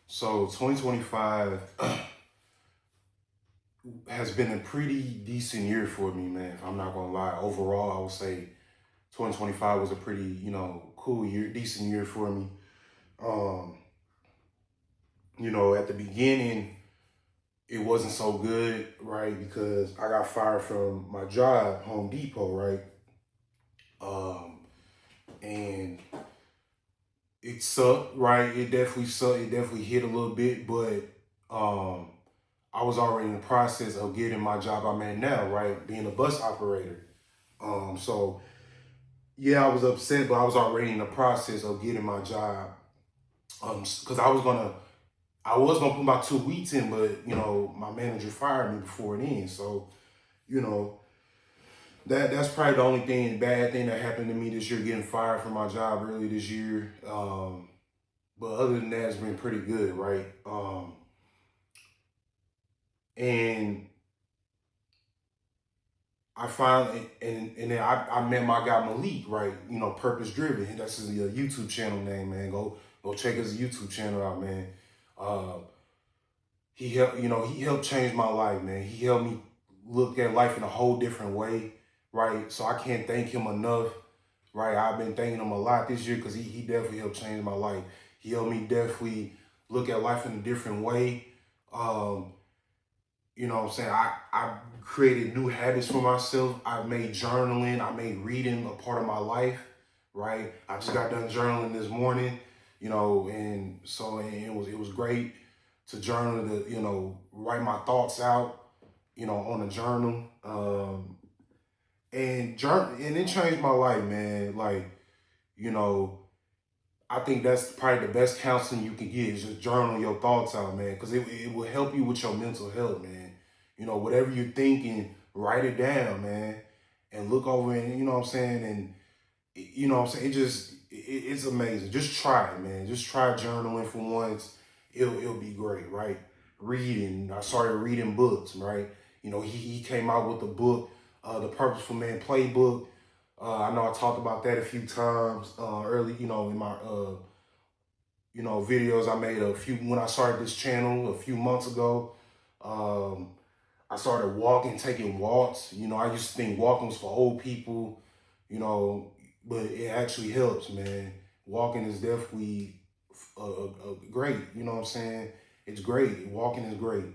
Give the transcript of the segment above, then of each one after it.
So 2025 has been a pretty decent year for me, man. If I'm not gonna lie, overall, I would say 2025 was a pretty, cool year, decent year for me. Um, at the beginning, it wasn't so good, right? Because I got fired from my job, Home Depot, right? Um, and it sucked, right? It definitely sucked. It definitely hit a little bit, but um, I was already in the process of getting my job I'm at now, right? Being a bus operator. So yeah, I was upset, but I was already in the process of getting my job. Because I was gonna put about 2 weeks in, but my manager fired me before then. So you know, that's probably the only bad thing that happened to me this year, getting fired from my job early this year. But other than that, it's been pretty good, right? And I finally and then I met my guy Malik, right? Purpose Driven. That's his YouTube channel name, man. Go check his YouTube channel out, man. Uh, he helped change my life, man. He helped me look at life in a whole different way, right? So I can't thank him enough, right? I've been thanking him a lot this year because he definitely helped change my life. He helped me definitely look at life in a different way. Um, you know what I'm saying? I created new habits for myself. I made journaling, I made reading a part of my life, right? I just got done journaling this morning, and so it was great to journal, to, write my thoughts out, on a journal. And it changed my life, man. Like, you know, I think that's probably the best counseling you can get is just journal your thoughts out, man, because it will help you with your mental health, man. Whatever you're thinking, write it down, man, and look over and you know what I'm saying, and you know what I'm saying. It's amazing. Just try it, man. Just try journaling for once. It'll be great, right? Reading. I started reading books, right? He came out with the book, The Purposeful Man Playbook. I know I talked about that a few times early, in my videos I made a few when I started this channel a few months ago. Um, I started walking, taking walks. I used to think walking was for old people, you know, but it actually helps, man. Walking is definitely great. You know what I'm saying? It's great. Walking is great.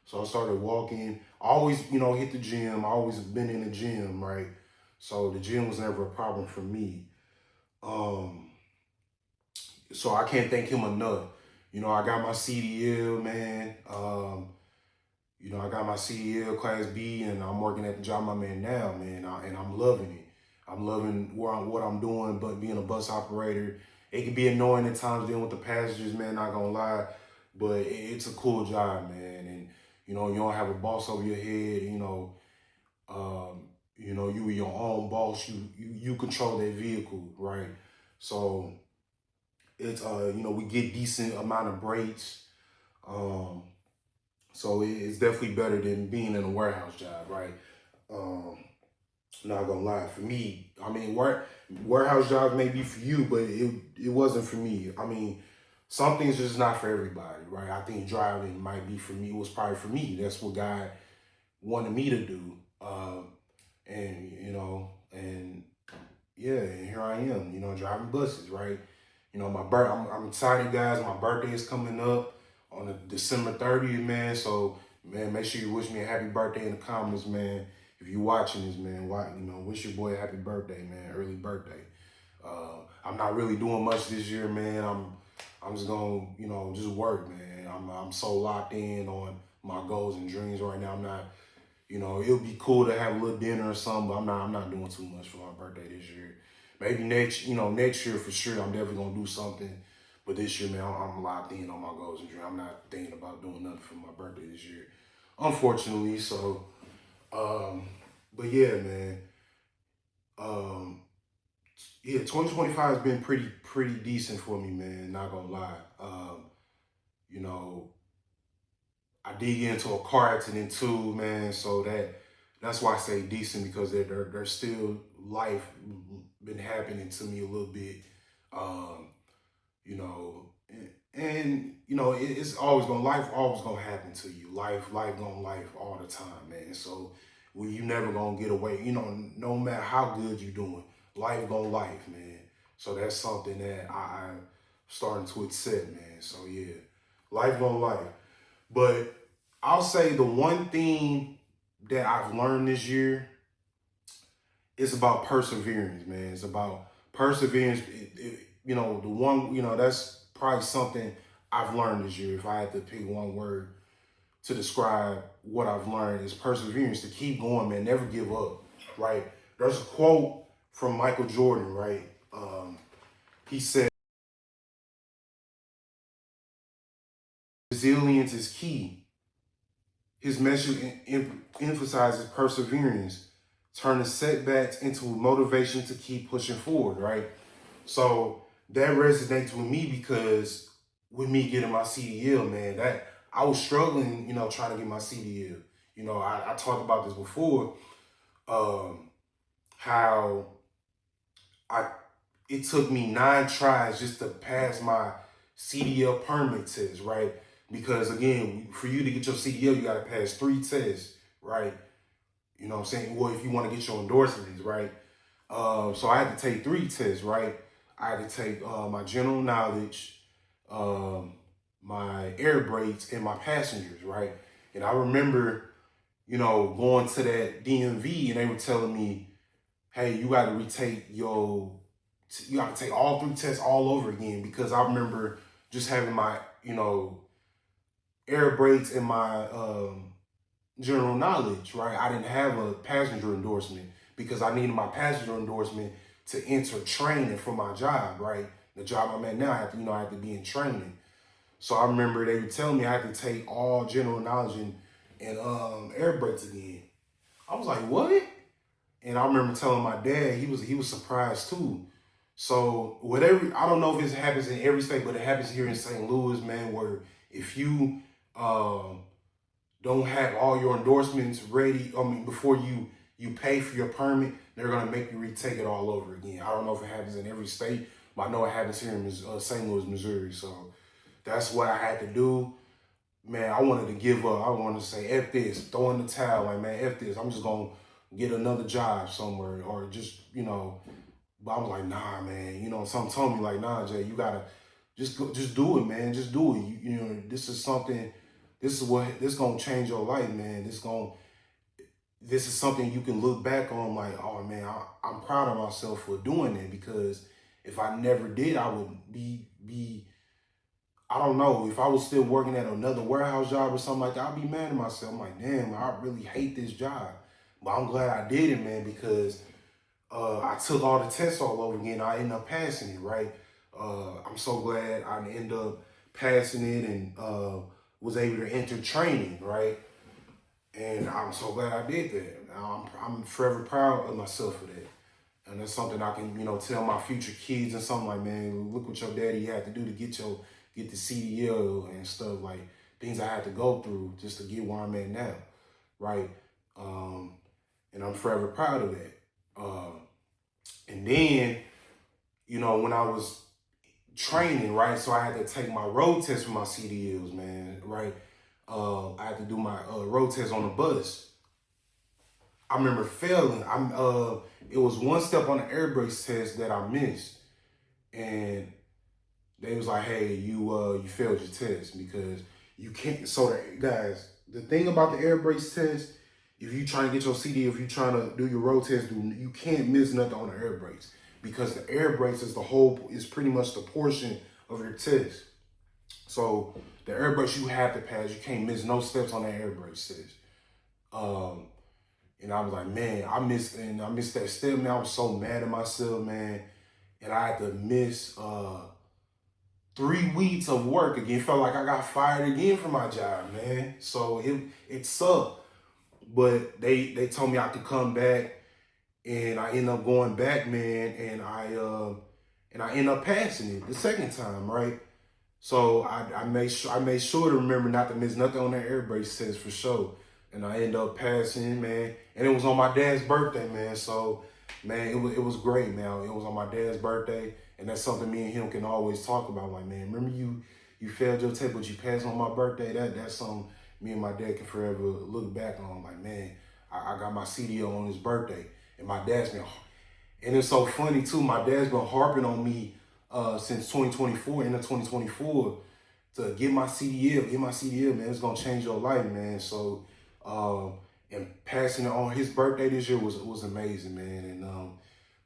So I started walking. I always, hit the gym. I always been in the gym, right? So the gym was never a problem for me. Um, so I can't thank him enough. I got my CDL, man. I got my CDL Class B, and I'm working at the job I'm in now, man, and I'm loving it. I'm loving what I'm doing, but being a bus operator, it can be annoying at times dealing with the passengers, man, not gonna lie, but it's a cool job, man, and, you don't have a boss over your head, you are your own boss, you control that vehicle, right? So, it's, we get decent amount of breaks, um, so it's definitely better than being in a warehouse job, right? Um, not gonna lie, for me, I mean, warehouse jobs may be for you, but it wasn't for me. I mean, some things just not for everybody, right? I think driving might be for me. It was probably for me. That's what God wanted me to do, and and yeah, and here I am, driving buses, right? I'm excited, guys. My birthday is coming up on December 30th, man. So, man, make sure you wish me a happy birthday in the comments, man. If you watching this, man, wish your boy a happy birthday, man. Early birthday. I'm not really doing much this year, man. I'm just gonna, just work, man. I'm so locked in on my goals and dreams right now. I'm not, it would be cool to have a little dinner or something, but I'm not doing too much for my birthday this year. Maybe next year for sure, I'm definitely gonna do something. But this year, man, I'm locked in on my goals and dreams. I'm not thinking about doing nothing for my birthday this year, unfortunately. So, um, but yeah, man. Um, yeah, 2025 has been pretty decent for me, man. Not gonna lie. You know, I did get into a car accident too, man. So that's why I say decent because there's still life been happening to me a little bit, you know, and you know, it's always life always gonna happen to you. Life gonna life all the time, man. So well, you never gonna get away. You know, no matter how good you doing, life gonna life, man. So that's something that I'm starting to accept, man. So yeah, life gonna life. But I'll say the one thing that I've learned this year is about perseverance, man. It's about perseverance. You know, the one, you know, that's probably something I've learned this year. If I had to pick one word to describe what I've learned, is perseverance, to keep going, man. Never give up, right? There's a quote from Michael Jordan, right? He said, resilience is key. His message emphasizes perseverance, turning setbacks into motivation to keep pushing forward, right? So that resonates with me because with me getting my CDL, man, that I was struggling, you know, trying to get my CDL. You know, I talked about this before, how I it took me 9 tries just to pass my CDL permit test, right? Because again, for you to get your CDL, you got to pass 3 tests, right? You know what I'm saying? Well, if you want to get your endorsements, right? So I had to take 3 tests, right? I had to take my general knowledge, my air brakes, and my passengers, right? And I remember, you know, going to that DMV and they were telling me, hey, you got to you got to take all 3 tests all over again, because I remember just having my, you know, air brakes and my general knowledge, right? I didn't have a passenger endorsement because I needed my passenger endorsement to enter training for my job, right? The job I'm at now, I have to be in training. So I remember they were telling me I had to take all general knowledge and air brakes again. I was like, what? And I remember telling my dad, he was surprised too. So whatever, I don't know if it happens in every state, but it happens here in St. Louis, man, where if you don't have all your endorsements ready, before you pay for your permit, they're gonna make you retake it all over again. I don't know if it happens in every state, but I know it happens here in St. Louis, Missouri. So that's what I had to do. Man, I wanted to give up. I wanted to say, F this, throw in the towel, like, man, F this. I'm just gonna get another job somewhere, or just, you know, but I was like, nah, man. You know, something told me like, nah, Jay, you gotta just do it, man. Just do it. You know, this is something. This gonna change your life, man. This is something you can look back on like, oh man, I'm proud of myself for doing it, because if I never did, I would be I don't know, if I was still working at another warehouse job or something like that, I'd be mad at myself. I'm like, damn, I really hate this job. But I'm glad I did it, man, because I took all the tests all over again. I ended up passing it, right? I'm so glad I ended up passing it and was able to enter training, right? And I'm so glad I did that. I'm forever proud of myself for that. And that's something I can, you know, tell my future kids and something like, man, look what your daddy had to do to get the CDL and stuff, like things I had to go through just to get where I'm at now, right? And I'm forever proud of that. And then, you know, when I was training, right, so I had to take my road test for my CDLs, man, right? I had to do my road test on the bus. I remember failing. It was one step on the air brakes test that I missed, and they was like, "Hey, you failed your test because you can't." So guys, the thing about the air brakes test, if you trying to get your CD, if you trying to do your road test, you can't miss nothing on the air brakes, because the air brakes is pretty much the portion of your test. So the air brakes you have to pass. You can't miss no steps on that air brakes test. And I was like, man, I missed that step, man. I was so mad at myself, man. And I had to miss 3 weeks of work again. Felt like I got fired again from my job, man. So it sucked. But they told me I could come back, and I ended up going back, man, and I ended up passing it the second time, right? So I made sure to remember not to miss nothing on that air brakes test for sure. And I ended up passing, man. And it was on my dad's birthday, man. So, man, it was great, man. It was on my dad's birthday, and that's something me and him can always talk about. Like, man, remember you you failed your test, but you passed on my birthday. That's something me and my dad can forever look back on. Like, man, I got my CDL on his birthday, and my dad's been, and it's so funny too. My dad's been harping on me since 2024, end of 2024, to get my CDL, man. It's gonna change your life, man. So, and passing it on his birthday this year was amazing, man. And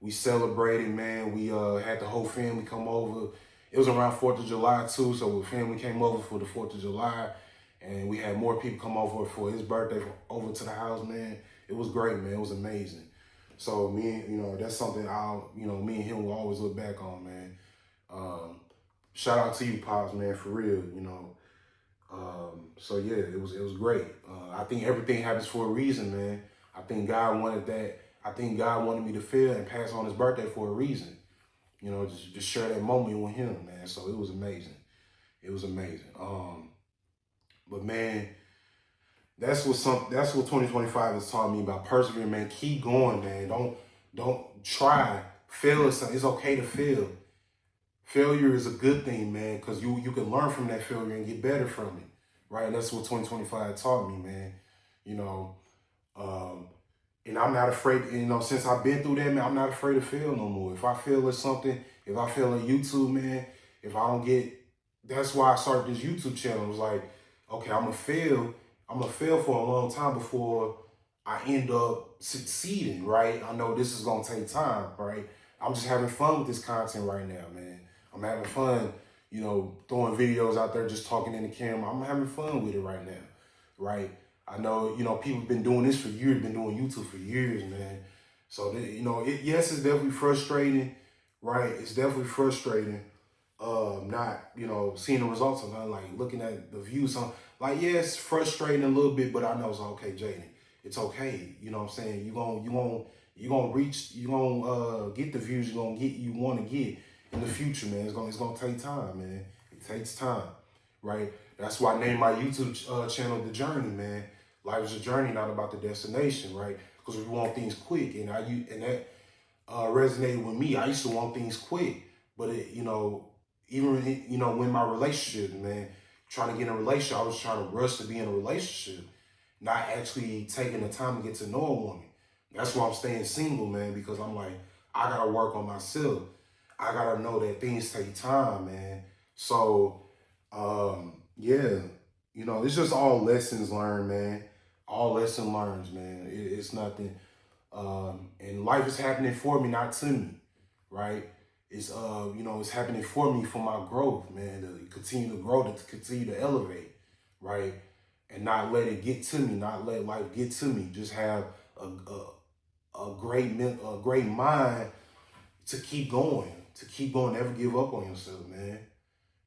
we celebrated, man. We had the whole family come over. It was around 4th of July too, so the family came over for the 4th of July, and we had more people come over for his birthday over to the house, man. It was great, man. It was amazing. So that's something me and him will always look back on, man. Shout out to you, Pops, man, for real, So yeah, it was great. I think everything happens for a reason, man. I think God wanted that. I think God wanted me to feel and pass on his birthday for a reason. Just share that moment with him, man. So it was amazing. It was amazing. But man, that's what 2025 has taught me about persevering, man. Keep going, man. Don't try. Fail is something. It's okay to fail. Failure is a good thing, man, because you can learn from that failure and get better from it, right? And that's what 2025 taught me, man. And I'm not afraid, since I've been through that, man, I'm not afraid to fail no more. If I fail at something, if I fail at YouTube, man, if I don't get, that's why I started this YouTube channel. It was like, okay, I'm gonna fail for a long time before I end up succeeding, right? I know this is gonna take time, right? I'm just having fun with this content right now, man. I'm having fun, throwing videos out there, just talking in the camera. I'm having fun with it right now, right? I know, people have been doing this for years, been doing YouTube for years, man. So, yes, it's definitely frustrating, right? It's definitely frustrating, not, seeing the results of like looking at the views on, like, yeah, it's frustrating a little bit, but I know it's okay, Jaden. It's okay. You know what I'm saying? You're gonna reach, you're gonna get the views you want to get in the future, man. It's gonna take time, man. It takes time, right? That's why I named my YouTube channel The Journey, man. Life is a journey, not about the destination, right? Because we want things quick, and that resonated with me. I used to want things quick, but when my relationship, man, trying to get in a relationship, I was trying to rush to be in a relationship, not actually taking the time to get to know a woman. That's why I'm staying single, man, because I'm like, I gotta work on myself. I gotta know that things take time, man. So, yeah, it's just all lessons learned, man. All lesson learned, man. It's nothing. And life is happening for me, not to me, right? It's it's happening for me for my growth, man. To continue to grow, to continue to elevate, right? And not let it get to me, not let life get to me. Just have a great mind to keep going, never give up on yourself, man.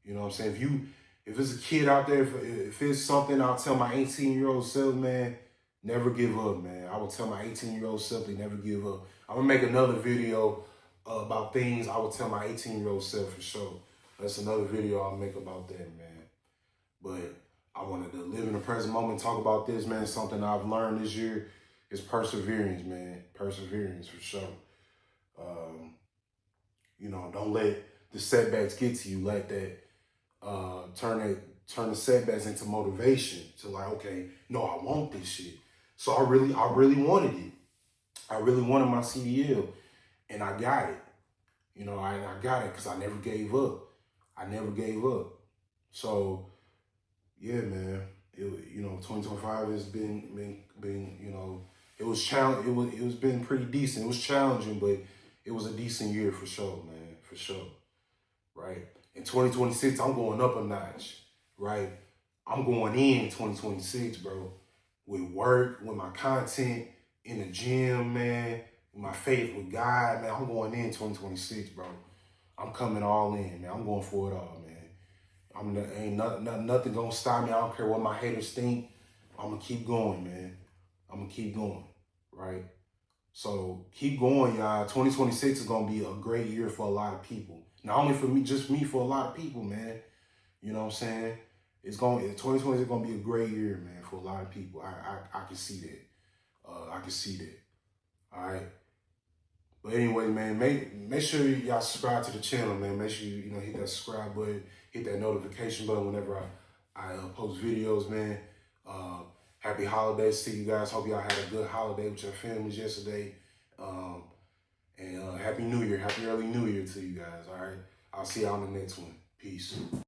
You know what I'm saying? If it's a kid out there, if it's something, I'll tell my 18-year-old self, man, never give up, man. I will tell my 18-year-old self to never give up. I'm gonna make another video about things I would tell my 18-year-old self for sure. That's another video I'll make about that, man. But I wanted to live in the present moment, talk about this, man. Something I've learned this year is perseverance, man. Perseverance for sure. Don't let the setbacks get to you. Let that turn the setbacks into motivation to like, okay, no, I want this shit. So I really wanted it. I really wanted my CDL, and I got it. I got it because I never gave up. So yeah, man. 2025 has been it was challenge. It was been pretty decent. It was challenging, but it was a decent year for sure, man. For sure, right? In 2026, I'm going up a notch, right? I'm going in 2026, bro, with work, with my content, in the gym, man, with my faith with God, man. I'm going in 2026, bro. I'm coming all in, man. I'm going for it all, man. Ain't nothing gonna stop me. I don't care what my haters think. I'm gonna keep going, man. I'm gonna keep going, right? So keep going, y'all. 2026 is gonna be a great year for a lot of people. Not only for me, just me, for a lot of people, man. You know what I'm saying? 2020 is gonna be a great year, man, for a lot of people. I can see that. I can see that. All right. But anyway, man, make sure y'all subscribe to the channel, man. Make sure you hit that subscribe button, hit that notification button whenever I post videos, man. Happy holidays to you guys. Hope y'all had a good holiday with your families yesterday. And Happy New Year. Happy early New Year to you guys, all right? I'll see y'all on the next one. Peace.